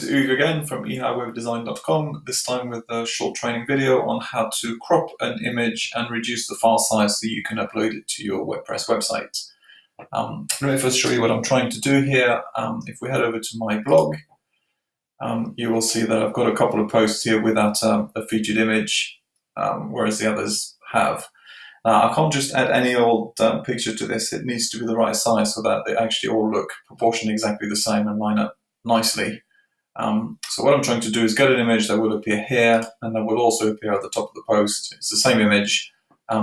It's Uwe again from ehighwebdesign.com, this time with a short training video on how to crop an image and reduce the file size so you can upload it to your WordPress website. Let me first show you what I'm trying to do here. If we head over to my blog, you will see that I've got a couple of posts here without a featured image, whereas the others have. Now, I can't just add any old picture to this. It needs to be the right size so that they actually all look proportionally exactly the same and line up nicely. So what I'm trying to do is get an image that will appear here and that will also appear at the top of the post. It's the same image,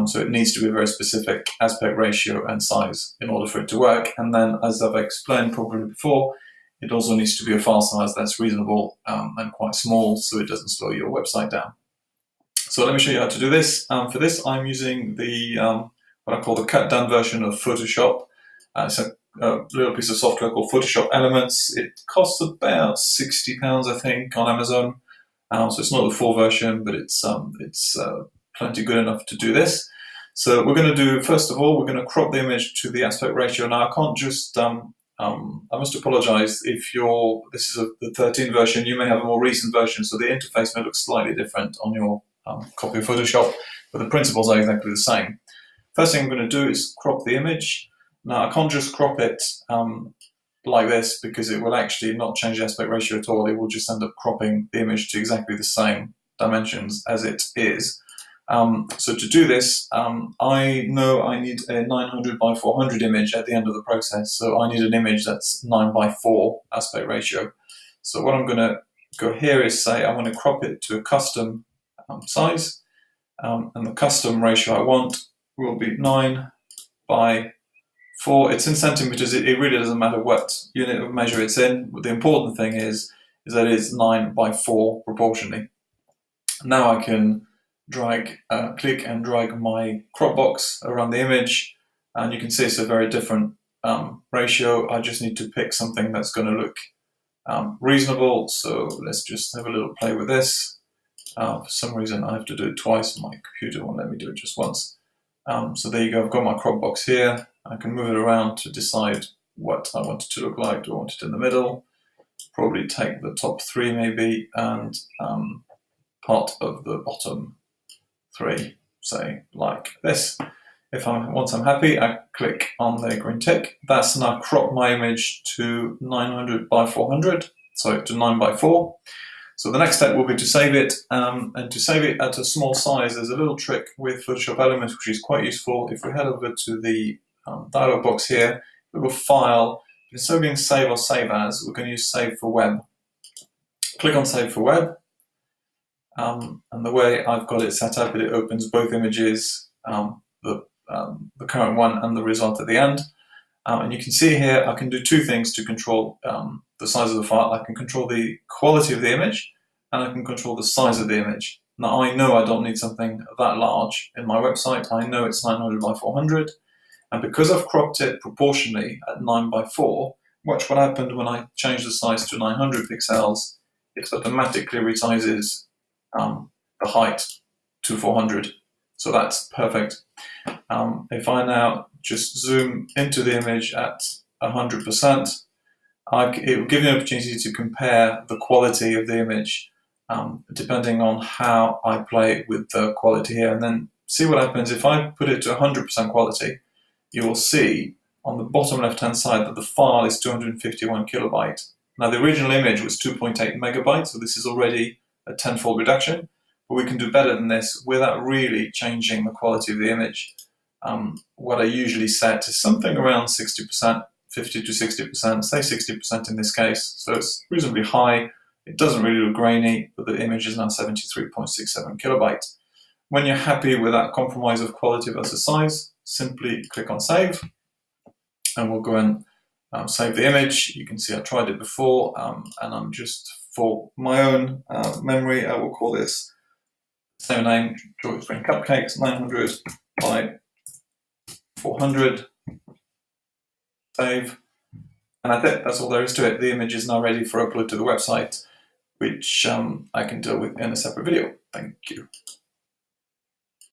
so it needs to be a very specific aspect ratio and size in order for it to work. And then, as I've explained probably before, it also needs to be a file size that's reasonable and quite small so it doesn't slow your website down. So let me show you how to do this. For this, I'm using the what I call the cut down version of Photoshop. It's a little piece of software called Photoshop Elements. It costs about £60, I think, on Amazon. So it's not the full version, but it's plenty good enough to do this. So we're going to do, first of all, we're going to crop the image to the aspect ratio. Now I can't just I must apologize if this is the 13 version. You may have a more recent version, so the interface may look slightly different on your copy of Photoshop, but the principles are exactly the same. First thing I'm going to do is crop the image. Now I can't just crop it like this because it will actually not change the aspect ratio at all. It will just end up cropping the image to exactly the same dimensions as it is. So to do this, I know I need a 900 by 400 image at the end of the process. So I need an image that's 9 by 4 aspect ratio. So what I'm going to go here is say I want to crop it to a custom size, and the custom ratio I want will be 9 by 4. It's in centimeters. It really doesn't matter what unit of measure it's in. But the important thing is that it's 9 by 4 proportionally. Now I can click and drag my crop box around the image, and you can see it's a very different ratio. I just need to pick something that's going to look reasonable. So let's just have a little play with this. For some reason I have to do it twice. My computer won't let me do it just once. So there you go. I've got my crop box here. I can move it around to decide what I want it to look like. Do I want it in the middle? Probably take the top 3 maybe, and part of the bottom 3, say like this. Once I'm happy, I click on the green tick. That's now cropped my image to 900 by 400, so to 9 by 4. So the next step will be to save it, and to save it at a small size, there's a little trick with Photoshop Elements which is quite useful. If we head over to the dialog box here, we will File, instead of being Save or Save As, we're going to use Save for Web. Click on Save for Web, and the way I've got it set up, it opens both images, the current one and the result at the end. And you can see here I can do 2 things to control the size of the file. I can control the quality of the image, and I can control the size of the image. Now I know I don't need something that large in my website. I know it's 900 by 400, and because I've cropped it proportionally at 9 by 4, watch what happened when I change the size to 900 pixels. It automatically resizes the height to 400. So that's perfect. If I now just zoom into the image at 100%, it will give you an opportunity to compare the quality of the image depending on how I play with the quality here, and then see what happens. If I put it to 100% quality, you will see on the bottom left hand side that the file is 251 kilobyte. Now the original image was 2.8 megabytes, so this is already a 10-fold reduction, but we can do better than this without really changing the quality of the image. What I usually set is something around 60%, 50 to 60%, say 60% in this case, so it's reasonably high. It doesn't really look grainy, but the image is now 73.67 kilobytes. When you're happy with that compromise of quality versus size, simply click on Save, and we'll go and save the image. You can see I tried it before, and I'm just, for my own memory, I will call this same name, George Spring Cupcakes, 900 by 400, save, and that's it. That's all there is to it. The image is now ready for upload to the website, which I can deal with in a separate video. Thank you.